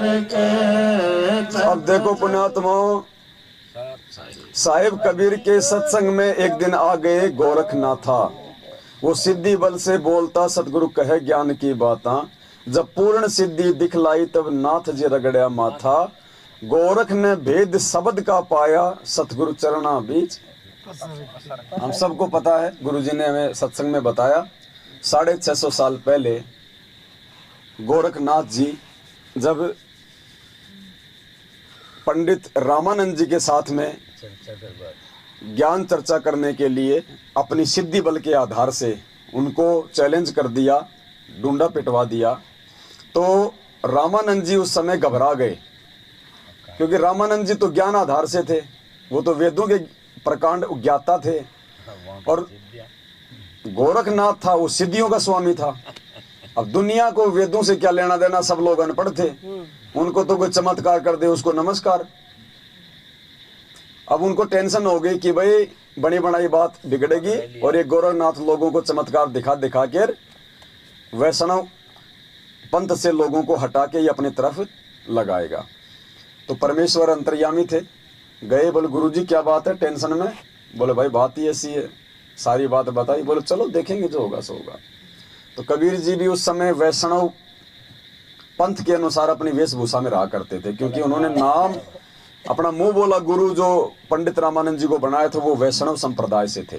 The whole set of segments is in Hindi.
करके। अब देखो पुण्यात्मा, साहिब कबीर के सत्संग में एक दिन आ गए गोरखनाथा। वो सिद्धि बल से बोलता सतगुरु कहे ज्ञान की बाता। जब पूर्ण सिद्धि दिखलाई तब नाथ जी रगड़या माथा। गोरख ने भेद शब्द का पाया सतगुरु चरणा बीच। हम सबको पता है, गुरुजी ने हमें सत्संग में बताया 650 साल पहले गोरखनाथ जी जब पंडित रामानंद जी के साथ में ज्ञान चर्चा करने के लिए अपनी सिद्धि बल के आधार से उनको चैलेंज कर दिया, डूंडा पिटवा दिया, तो रामानंद जी उस समय घबरा गए, क्योंकि रामानंद जी तो ज्ञान आधार से थे, वो तो वेदों के प्रकांड ज्ञाता थे, और गोरखनाथ था वो सिद्धियों का स्वामी था। अब दुनिया को वेदों से क्या लेना देना, सब लोग अनपढ़ थे, उनको तो कोई चमत्कार कर दे उसको नमस्कार। अब उनको टेंशन हो गई कि भाई बनी बनाई बात बिगड़ेगी और ये गोरखनाथ लोगों को चमत्कार दिखा दिखा कर वैष्णव पंथ से लोगों को हटा के ये अपनी तरफ लगाएगा। तो परमेश्वर अंतर्यामी थे, गए, बोले गुरुजी क्या बात है टेंशन में? बोले भाई बात ही ऐसी है, सारी बात बताई। बोले चलो देखेंगे जो होगा सो होगा। तो कबीर जी भी उस समय वैष्णव पंथ के अनुसार अपनी वेशभूषा में रहा करते थे, क्योंकि उन्होंने नाम अपना मुंह बोला। गुरु जो पंडित रामानंद जी को बनाए थे वो वैष्णव संप्रदाय से थे,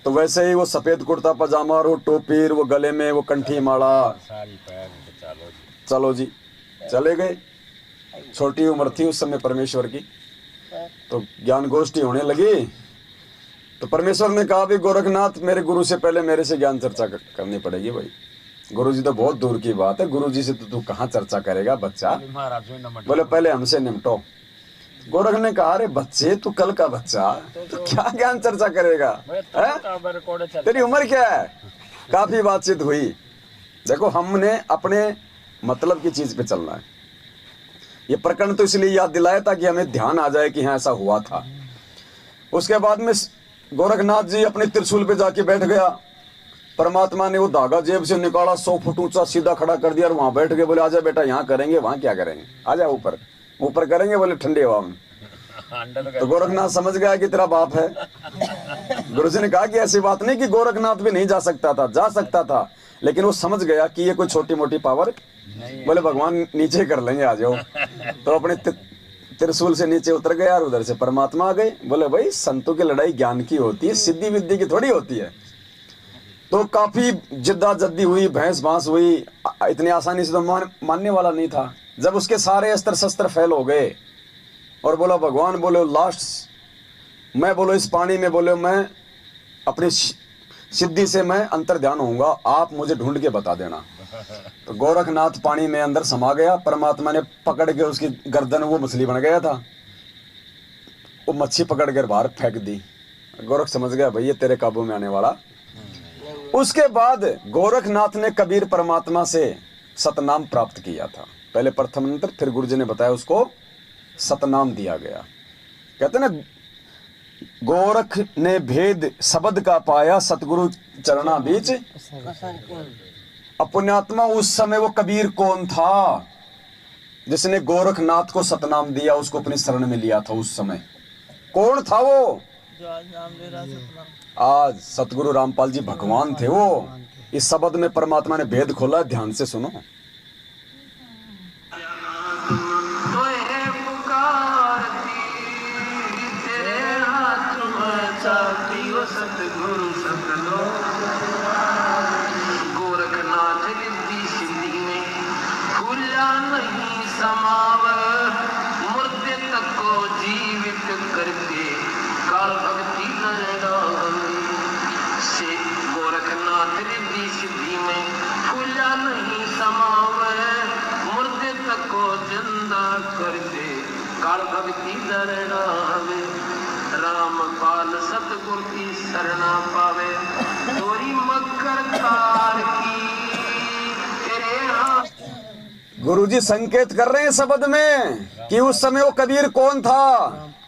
तो वैसे ही वो सफेद कुर्ता पजामा और वो टोपी, वो गले में वो कंठी माला, चलो जी चले गए। छोटी उम्र थी उस समय परमेश्वर की, तो ज्ञान गोष्ठी होने लगी। तो परमेश्वर ने कहा भी गोरखनाथ मेरे गुरु से पहले मेरे से ज्ञान चर्चा करनी पड़ेगी। भाई गुरु जी तो बहुत दूर की बात है, गुरु जी से तो तू कहाँ चर्चा करेगा बच्चा, बोले पहले हमसे निपटो। गोरख ने कहा अरे बच्चे तू कल का बच्चा, तो क्या ज्ञान चर्चा करेगा, तेरी उम्र क्या है? काफी बातचीत हुई। देखो हमने अपने मतलब की चीज पे चलना है। ये प्रकरण तो इसलिए याद दिलाया ताकि हमें ध्यान आ जाए कि हाँ ऐसा हुआ था। उसके बाद में गोरखनाथ जी अपने त्रिशूल पे जाके बैठ गया। परमात्मा ने वो धागा जेब से निकाला, 100 फुट ऊंचा सीधा खड़ा कर दिया और वहां बैठ गए। बोले आजा बेटा यहाँ करेंगे, वहां क्या करेंगे, आजा ऊपर ऊपर करेंगे। बोले ठंडी हवा में। तो गोरखनाथ समझ गया कि तेरा बाप है। गुरुजी ने कहा कि ऐसी बात नहीं कि गोरखनाथ भी नहीं जा सकता था, जा सकता था, लेकिन वो समझ गया कि ये कोई छोटी मोटी पावर। बोले भगवान नीचे कर लेंगे, आ जाओ। तो अपने त्रिशूल से नीचे उतर गया और उधर से परमात्मा आ गए। बोले भाई संतों की लड़ाई ज्ञान की होती है, सिद्धि विद्धि की थोड़ी होती है। तो काफी जिद्दाजद्दी हुई, भैंस भांस हुई, इतनी आसानी से तो मानने वाला नहीं था। जब उसके सारे अस्त्र शस्त्र फेल हो गए और बोला भगवान, बोले लास्ट मैं, बोलो इस पानी में, बोले मैं अपनी सिद्धि से मैं अंतर ध्यान होऊंगा, आप मुझे ढूंढ के बता देना। तो गोरखनाथ पानी में अंदर समा गया। परमात्मा ने पकड़ के उसकी गर्दन, वो मछली बन गया था, वो मच्छी पकड़ कर बाहर फेंक दी। गोरख समझ गया भाई ये तेरे काबू में आने वाला। उसके बाद गोरखनाथ ने कबीर परमात्मा से सतनाम प्राप्त किया था। पहले प्रथम मंत्र, फिर गुरुजी ने बताया उसको सतनाम दिया गया। कहते ना गोरख ने भेद शब्द का पाया सतगुरु चरणा बीच। पुण्यात्मा उस समय वो कबीर कौन था जिसने गोरखनाथ को सतनाम दिया, उसको अपनी शरण में लिया था? उस समय कौन था वो? आज सतगुरु रामपाल जी भगवान थे वो। इस शब्द में परमात्मा ने भेद खोला, ध्यान से सुनो। गोरखनाथ रिद्धि सिद्धि में भूला नहीं समाव, मुर्दे तक को जीवित करके काल भक्ति से। गोरखनाथ रिद्धि सिद्धि में भूला नहीं समाव, मुर्दे तक को जिंदा करके काल भक्ति दरड़ावे। रामपाल सतगुरु की शरणा पावे, तोरी मकर कार की तेरे हाथ। गुरुजी संकेत कर रहे हैं शब्द में कि उस समय वो कबीर कौन था।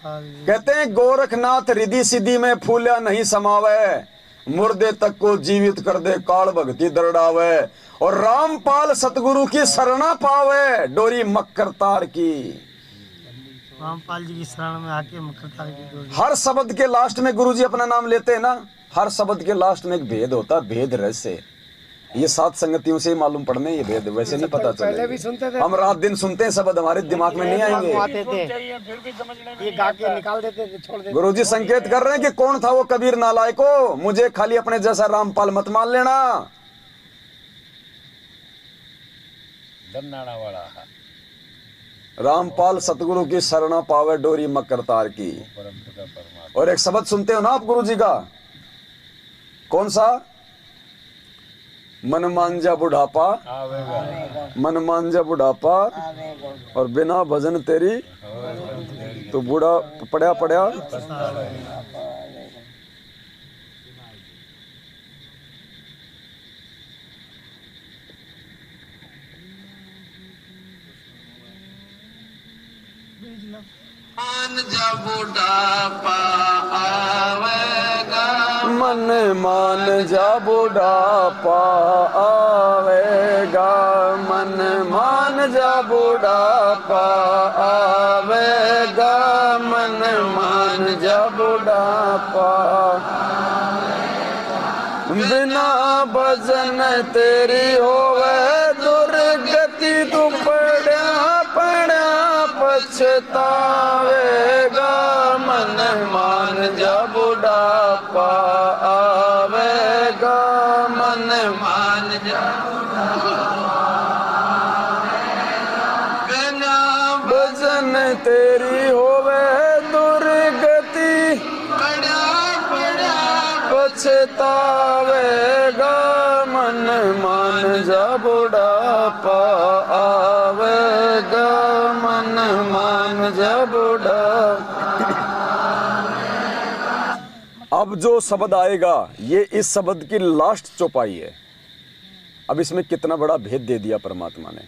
कहते हैं गोरखनाथ रिद्धि सिद्धि में फूला नहीं समावे, मुर्दे तक को जीवित कर दे काल भक्ति दरड़ावे, और रामपाल सतगुरु की शरणा पावे डोरी मक्कर तार की। रामपाल जी की शरण में आके मक्कर तार की डोरी। हर शब्द के लास्ट में गुरुजी अपना नाम लेते हैं ना, हर शब्द के लास्ट में एक भेद होता है, भेद रहस्य। ये सात संगतियों से ही मालूम पड़ने ये भेद, वैसे नहीं पता चले। पहले भी सुनते थे, हम रात दिन सुनते हैं, शब्द हमारे दिमाग में नहीं आएंगे। ये गा के निकाल देते थे, छोड़ देते। गुरुजी संकेत कर रहे हैं कि कौन था वो कबीर नालायको, मुझे खाली अपने जैसा रामपाल मत मान लेना। दन्नाड़ा वाला रामपाल सतगुरु की शरणा पावे डोरी मक्कर तार की। और एक शब्द सुनते हो ना आप गुरुजी का, कौन सा? मन मांझा बुढ़ापा, मन मांझा बुढ़ापा और बिना भजन तेरी तो बूढ़ा पड़ा पड़ा। मान जा बुढ़ापा आवेगा, मन मान जा बुढ़ापा आवेगा, मन मान जा बुढ़ापा आवेगा, मन मान जा बुढ़ापा। बिना भजन तेरी होवे दुर्गति, तू पड़ा पड़ा पछतावेगा, मन मान जा बुढ़ापा आवेगा, मन मान जा बिना भजन तेरी होवे दुर्गति, पड़ा पड़ा पछतावेगा, मन मान जा बुढ़ापा आवेगा, मन मान जा बुढ़ापा। अब जो शब्द आएगा ये इस शब्द की लास्ट चौपाई है। अब इसमें कितना बड़ा भेद दे दिया परमात्मा ने।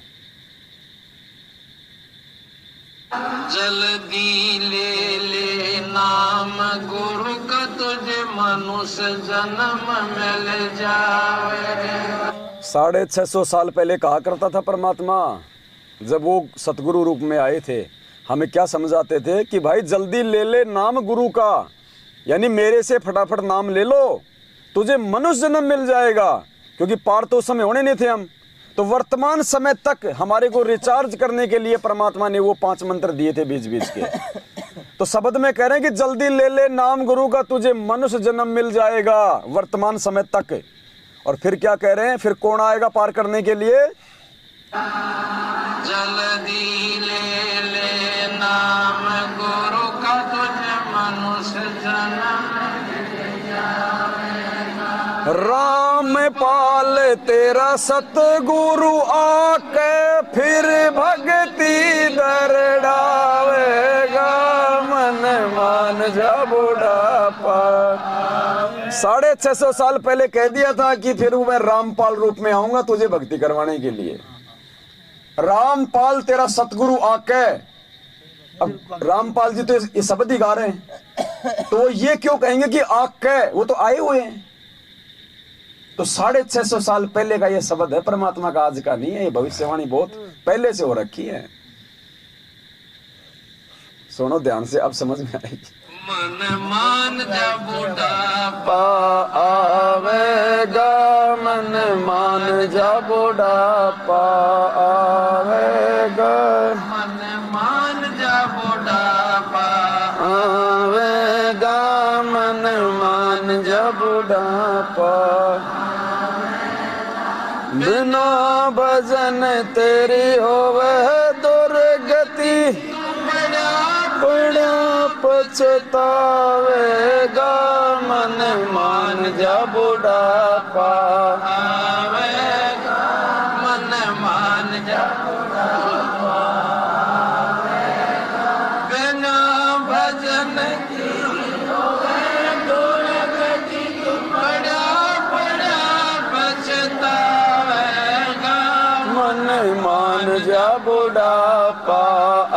जल्दी ले ले नाम गुरु का, तुझे मनुष्य जन्म मिल जावे। 650 साल पहले कहा करता था परमात्मा, जब वो सतगुरु रूप में आए थे, हमें क्या समझाते थे कि भाई जल्दी ले ले नाम गुरु का, यानी मेरे से फटाफट नाम ले लो, तुझे मनुष्य जन्म मिल जाएगा। क्योंकि पार तो उस समय होने नहीं थे हम, तो वर्तमान समय तक हमारे को रिचार्ज करने के लिए परमात्मा ने वो 5 मंत्र दिए थे बीच बीच के। तो शब्द में कह रहे हैं कि जल्दी ले ले नाम गुरु का, तुझे मनुष्य जन्म मिल जाएगा वर्तमान समय तक। और फिर क्या कह रहे हैं, फिर कौन आएगा पार करने के लिए? जल्दी ले ले नाम गुरु का, तुझे मनुष्य जन्म मिल जावेगा। राम पाल तेरा सतगुरु आके फिर भक्ति दरड़ावेगा, मन मान जा बुढ़ापा। 650 साल पहले कह दिया था कि फिर मैं रामपाल रूप में आऊंगा तुझे भक्ति करवाने के लिए। रामपाल तेरा सतगुरु आके, अब रामपाल जी तो ये शब्द ही गा रहे हैं, तो ये क्यों कहेंगे कि आके, वो तो आए हुए हैं। तो 650 साल पहले का ये शब्द है परमात्मा का, आज का नहीं है। ये भविष्यवाणी बहुत पहले से हो रखी है। सुनो ध्यान से, अब समझ में आएगी। मन मान जा बुढ़ापा आवेगा, मन मान जा बुढ़ापा आवेगा, मन मान जा बुढ़ापा आवेगा, मन मान जा बुढ़ापा। बिना भजन तेरी होवे दुर्गति, बड़ा पछतावेगा, मन मान जा बुढ़ापा आवेगा, मन मान जा बुढ़ापा आवेगा। बिना भजन की होवे दुर्गति, बड़ा बड़ा पछतावेगा, मन मान जा बुढ़ापा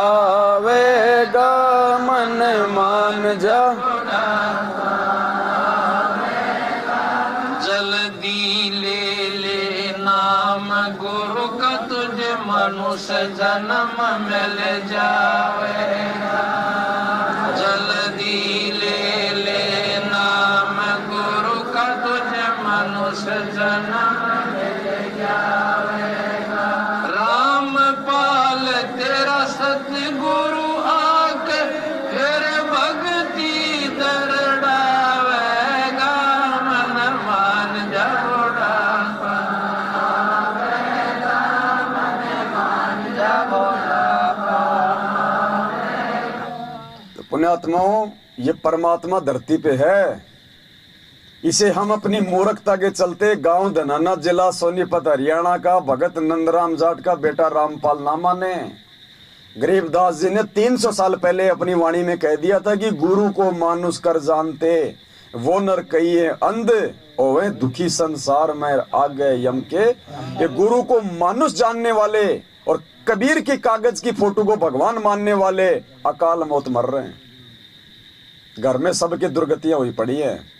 आवेगा, मन मान जा। जन्म मिल जावेगा। जल्दी ले ले नाम गुरु का, तुझे मनुष्य जन्म मिल जावेगा। रामपाल तेरा सतगुरु आके फिर भक्ति दरड़ावेगा। मन मान जा बुढ़ापा आवेगा, मन मान जा बुढ़ापा। तो पुण्यात्माओं, ये परमात्मा धरती पे है। इसे हम अपनी मूर्खता के चलते गांव धनाना, जिला सोनीपत, हरियाणा का भगत नंदराम जाट का बेटा रामपाल ना माने। गरीबदास जी ने 300 साल पहले अपनी वाणी में कह दिया था कि गुरु को मानुष कर जानते, वो नर कहिए अंध, ओवे दुखी संसार में आ गए यम के। ये गुरु को मानुष जानने वाले और कबीर की कागज की फोटो को भगवान मानने वाले अकाल मौत मर रहे हैं। घर में सबकी दुर्गतियां हुई पड़ी है।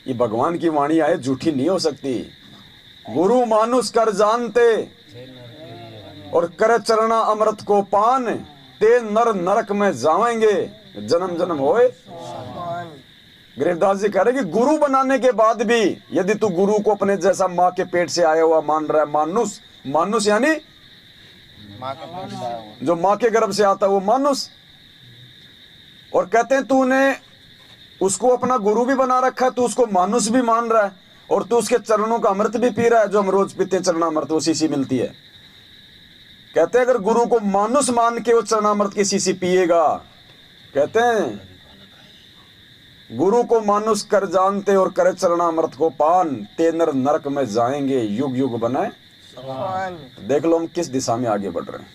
ये भगवान की वाणी आए झूठी नहीं हो सकती। गुरु मानुष कर जानते और कर चरना अमृत को पान, ते नर नरक में जावेंगे जन्म जन्म होए। गरीबदास जी कह रहे कि गुरु बनाने के बाद भी यदि तू गुरु को अपने जैसा माँ के पेट से आया हुआ मान रहा है, मानुष, मानुष यानी जो माँ के गर्भ से आता है वो मानुष, और कहते हैं तूने उसको अपना गुरु भी बना रखा है, तू उसको मानुष भी मान रहा है, और तू उसके चरणों का अमृत भी पी रहा है, जो हम रोज पीते हैं चरणामृत, वो शीशी मिलती है। कहते हैं अगर गुरु को मानुष मान के वो चरणामृत की शीशी पिएगा, कहते हैं गुरु को मानुष कर जानते और करे चरणामृत को पान, ते नर नरक में जाएंगे युग युग बनाए। देख लो हम किस दिशा में आगे बढ़ रहे हैं।